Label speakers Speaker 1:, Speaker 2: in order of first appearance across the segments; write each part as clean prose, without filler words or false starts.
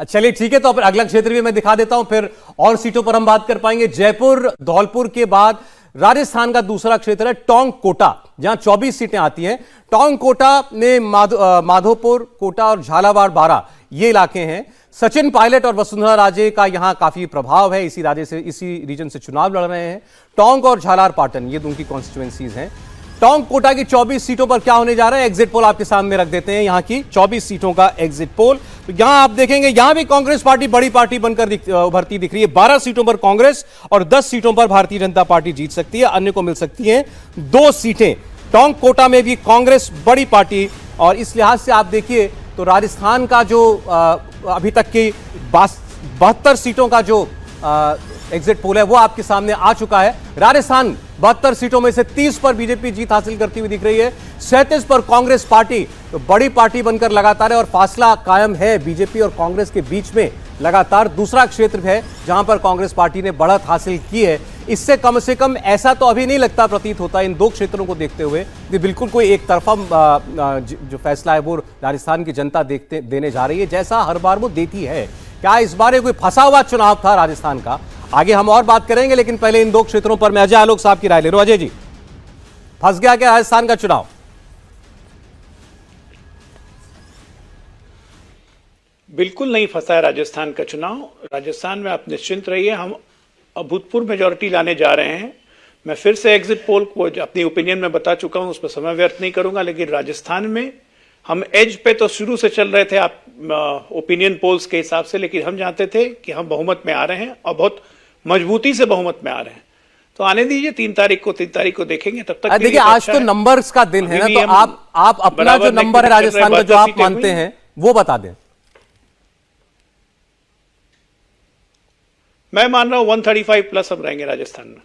Speaker 1: चलिए ठीक है, तो फिर अगला क्षेत्र भी मैं दिखा देता हूं, फिर और सीटों पर हम बात कर पाएंगे। जयपुर धौलपुर के बाद राजस्थान का दूसरा क्षेत्र है टोंक कोटा, जहां 24 सीटें आती हैं। टोंक कोटा में माधोपुर, कोटा और झालावाड़, बारां ये इलाके हैं। सचिन पायलट और वसुंधरा राजे का यहां काफी प्रभाव है, इसी रीजन से चुनाव लड़ रहे हैं। टोंक और झालार पाटन ये उनकी कॉन्स्टिट्यूएंसीज हैं। टोंक कोटा की 24 सीटों पर क्या होने जा रहा है, एग्जिट पोल आपके सामने रख देते हैं। यहां की 24 सीटों का एग्जिट पोल, तो यहां आप देखेंगे यहां भी कांग्रेस पार्टी बड़ी पार्टी बनकर उभरती दिख रही है। 12 सीटों पर कांग्रेस और 10 सीटों पर भारतीय जनता पार्टी जीत सकती है, अन्य को मिल सकती हैं 2 सीटें। टोंक कोटा में भी कांग्रेस बड़ी पार्टी, और इस लिहाज से आप देखिए तो राजस्थान का जो अभी तक की 72 सीटों का जो एग्जिट पोल है वो आपके सामने आ चुका है। राजस्थान 72 सीटों में से 30 पर बीजेपी जीत हासिल करती हुई दिख रही है, 37 पर कांग्रेस पार्टी तो बड़ी पार्टी बनकर लगातार है, और फासला कायम है बीजेपी और कांग्रेस के बीच में लगातार। दूसरा क्षेत्र है जहां पर कांग्रेस पार्टी ने बढ़त हासिल की है। इससे कम ऐसा तो अभी नहीं लगता प्रतीत होता इन 2 क्षेत्रों को देखते हुए कि बिल्कुल कोई एक तरफा जो फैसला है वो राजस्थान की जनता देने जा रही है, जैसा हर बार वो देती है। क्या इस बार कोई फंसा हुआ चुनाव था राजस्थान का? आगे हम और बात करेंगे, लेकिन पहले इन 2 क्षेत्रों पर मैं अजय आलोक साहब की राय ले रहा हूं। अजय जी, फंस गया क्या राजस्थान का चुनाव?
Speaker 2: बिल्कुल नहीं फंसा है राजस्थान का चुनाव। राजस्थान में आप निश्चिंत रहिए, हम अभूतपूर्व मेजॉरिटी लाने जा रहे हैं। मैं फिर से एग्जिट पोल को अपनी ओपिनियन में बता चुका हूं, उस पर समय व्यर्थ नहीं करूंगा, लेकिन राजस्थान में हम एज पे तो शुरू से चल रहे थे आप ओपिनियन पोल्स के हिसाब से, लेकिन हम जानते थे कि हम बहुमत में आ रहे हैं और बहुत मजबूती से बहुमत में आ रहे हैं। तो आने दीजिए 3 तारीख को देखेंगे, तब तक
Speaker 1: देखिए आज तो नंबर्स का दिन है ना, तो आप अपना जो नंबर है राजस्थान का जो आप मानते हैं वो बता दें।
Speaker 2: मैं मान रहा हूं 135 प्लस हम रहेंगे राजस्थान में।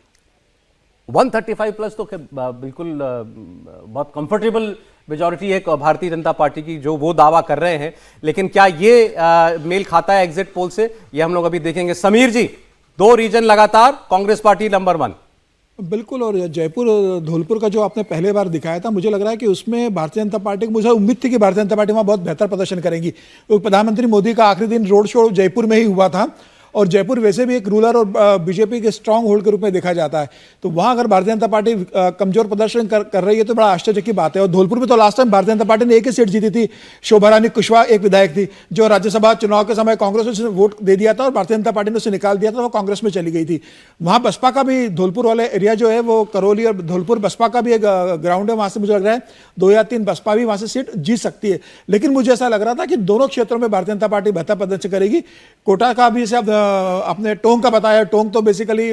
Speaker 1: 135 प्लस तो बिल्कुल बहुत कंफर्टेबल मेजॉरिटी है भारतीय जनता पार्टी की, जो वो दावा कर रहे हैं। लेकिन क्या ये मेल खाता है एग्जिट पोल से, ये हम लोग अभी देखेंगे। समीर जी, 2 रीजन लगातार कांग्रेस पार्टी नंबर 1।
Speaker 3: बिल्कुल, और जयपुर धौलपुर का जो आपने पहले बार दिखाया था, मुझे लग रहा है कि उसमें भारतीय जनता पार्टी को, मुझे उम्मीद थी कि भारतीय जनता पार्टी वहाँ बहुत बेहतर प्रदर्शन करेगी। तो प्रधानमंत्री मोदी का आखिरी दिन रोड शो जयपुर में ही हुआ था, और जयपुर वैसे भी एक रूरल और बीजेपी के स्ट्रांग होल्ड के रूप में देखा जाता है। तो वहाँ अगर भारतीय जनता पार्टी कमजोर प्रदर्शन कर रही है तो बड़ा आश्चर्य की बात है। और धौलपुर में तो last time Bharatiya Janata party ने एक ही सीट जीती थी, शोभा रानी कुशवाहा एक विधायक थी, जो राज्यसभा चुनाव के समय कांग्रेस ने वोट दे दिया था और भारतीय जनता पार्टी ने उसे निकाल दिया था, वो कांग्रेस में चली गई थी। वहाँ बसपा का भी धौलपुर वाले एरिया जो है वो करौली और धौलपुर बसपा का भी एक ग्राउंड है, वहाँ से मुझे लग रहा है 2 या 3 बसपा भी वहाँ से सीट जीत सकती है। लेकिन मुझे ऐसा लग रहा था कि दोनों क्षेत्रों में भारतीय जनता पार्टी बेहतर प्रदर्शन करेगी। कोटा का भी जैसे अपने टोंक का बताया, टोंक तो बेसिकली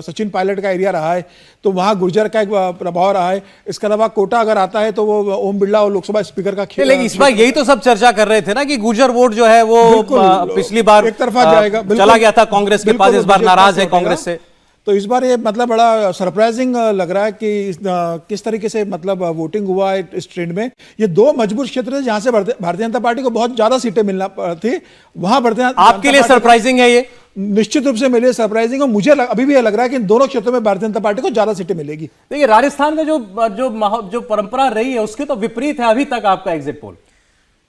Speaker 3: सचिन पायलट का एरिया रहा है, तो वहां गुर्जर का एक प्रभाव रहा है। इसके अलावा कोटा अगर आता है तो वो ओम बिरला और लोकसभा स्पीकर का खेल।
Speaker 1: लेकिन इस बार यही तो सब चर्चा कर रहे थे ना कि गुर्जर वोट जो है वो पिछली बार
Speaker 3: एक तरफा जाएगा,
Speaker 1: चला गया था कांग्रेस के पास, इस बार नाराज है कांग्रेस से।
Speaker 3: तो इस बार ये मतलब बड़ा सरप्राइजिंग लग रहा है कि किस तरीके से मतलब वोटिंग हुआ है इस ट्रेंड में। ये 2 मजबूत क्षेत्र है जहां से भारतीय जनता पार्टी को बहुत ज्यादा सीटें मिलना थी, वहां
Speaker 1: आपके लिए सरप्राइजिंग है ये?
Speaker 3: निश्चित रूप से मेरे लिए सरप्राइजिंग, और मुझे अभी भी लग रहा है कि इन दोनों क्षेत्रों में भारतीय जनता पार्टी को ज्यादा सीटें मिलेगी।
Speaker 1: देखिए राजस्थान में जो परंपरा रही है उसके तो विपरीत है अभी तक आपका एग्जिट पोल।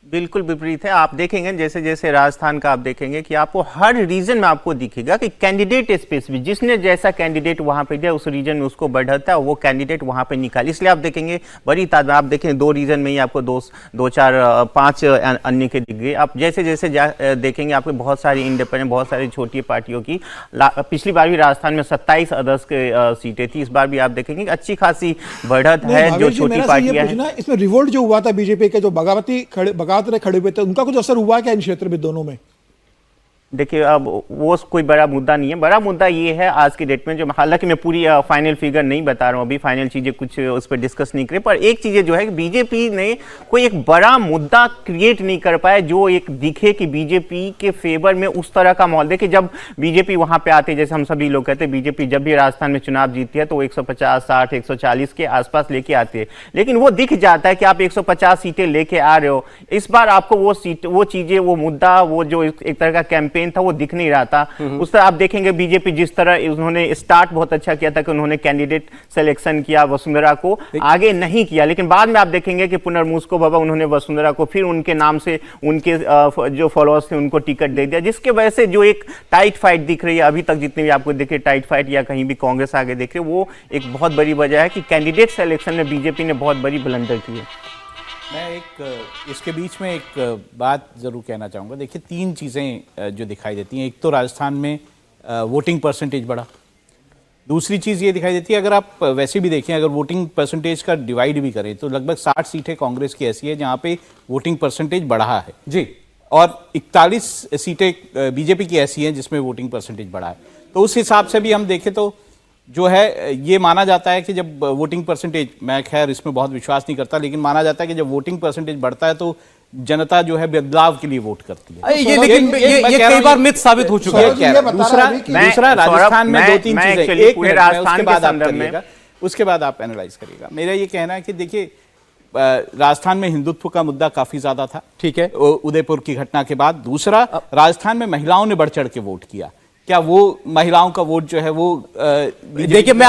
Speaker 4: बिल्कुल विपरीत है। आप देखेंगे जैसे जैसे राजस्थान का आप देखेंगे कि आपको हर रीजन में आपको दिखेगा कि कैंडिडेट स्पेसिफिक, जिसने जैसा कैंडिडेट वहां पे दिया उस रीजन में उसको बढ़ता है, वो कैंडिडेट वहां पे निकाले। इसलिए आप देखेंगे बड़ी तादाद, आप देखेंगे 2 रीजन में ही आपको 2, 4, 5 अन्य के दिख गए। आप जैसे जैसे देखेंगे आपको बहुत सारी इंडिपेंडेंट, बहुत सारी छोटी पार्टियों की, पिछली बार भी राजस्थान में 27 अदर्स के सीटें थी, इस बार भी आप देखेंगे अच्छी खासी बढ़त है जो छोटी पार्टियां हैं।
Speaker 3: इसमें रिवोल्ट जो हुआ था बीजेपी के, जो बगावती खड़े हुए थे, उनका कुछ असर हुआ क्या इन क्षेत्र में दोनों में?
Speaker 4: देखिए अब वो कोई बड़ा मुद्दा नहीं है। बड़ा मुद्दा ये है आज की डेट में, जो हालांकि मैं पूरी फाइनल फिगर नहीं बता रहा हूँ, अभी फाइनल चीजें कुछ उस पर डिस्कस नहीं करे, पर एक चीजें जो है कि बीजेपी ने कोई एक बड़ा मुद्दा क्रिएट नहीं कर पाया जो एक दिखे कि बीजेपी के फेवर में उस तरह का माहौल। देखिए जब बीजेपी वहां पे आते, जैसे हम सभी लोग कहते हैं बीजेपी जब भी राजस्थान में चुनाव जीतती है तो वो 150, 60, 140 के आसपास लेके आती है, लेकिन वो दिख जाता है कि आप 150 सीटें लेके आ रहे हो। इस बार आपको वो चीजें, वो मुद्दा, वो जो एक तरह का कैंपेन कैंपेन था वो दिख नहीं रहा था। उस तरह आप देखेंगे बीजेपी जिस तरह उन्होंने स्टार्ट बहुत अच्छा किया था कि उन्होंने कैंडिडेट सिलेक्शन किया, वसुंधरा को आगे नहीं किया, लेकिन बाद में आप देखेंगे कि पुनर्मुस्को बाबा उन्होंने वसुंधरा को फिर उनके नाम से उनके जो फॉलोअर्स थे उनको टिकट दे दिया, जिसके वजह से जो एक टाइट फाइट दिख रही है अभी तक, जितनी भी आपको देखे टाइट फाइट या कहीं भी कांग्रेस आगे देख रहे, वो एक बहुत बड़ी वजह है कि कैंडिडेट सिलेक्शन में बीजेपी ने बहुत बड़ी ब्लंडर की है।
Speaker 5: मैं इसके बीच में एक बात ज़रूर कहना चाहूँगा। देखिए, तीन चीज़ें जो दिखाई देती हैं। एक तो राजस्थान में वोटिंग परसेंटेज बढ़ा। दूसरी चीज़ ये दिखाई देती है, अगर आप वैसे भी देखें, अगर वोटिंग परसेंटेज का डिवाइड भी करें तो लगभग 60 सीटें कांग्रेस की ऐसी है जहाँ पे वोटिंग परसेंटेज बढ़ा है
Speaker 1: जी,
Speaker 5: और 41 सीटें बीजेपी की ऐसी हैं जिसमें वोटिंग परसेंटेज बढ़ा है। तो उस हिसाब से भी हम देखें तो जो है ये माना जाता है कि जब वोटिंग परसेंटेज, मैं खैर इसमें बहुत विश्वास नहीं करता, लेकिन माना जाता है कि जब वोटिंग परसेंटेज बढ़ता है तो जनता जो है बदलाव के लिए वोट करती है।
Speaker 1: ये लेकिन ये कई बार मिथ साबित हो चुका है।
Speaker 5: दूसरा राजस्थान में दो तीन चीजें, एक मिनट में उसके बाद आप
Speaker 4: संदर्भ में
Speaker 5: करिएगा, उसके बाद आप एनालाइज करिएगा। मेरा ये कहना है कि देखिए, राजस्थान में हिंदुत्व का मुद्दा काफी ज्यादा था,
Speaker 1: ठीक है,
Speaker 5: उदयपुर की घटना के बाद। दूसरा, राजस्थान में महिलाओं ने बढ़ चढ़ के वोट किया। क्या वो महिलाओं का वोट जो है वो
Speaker 1: देखिए, मैं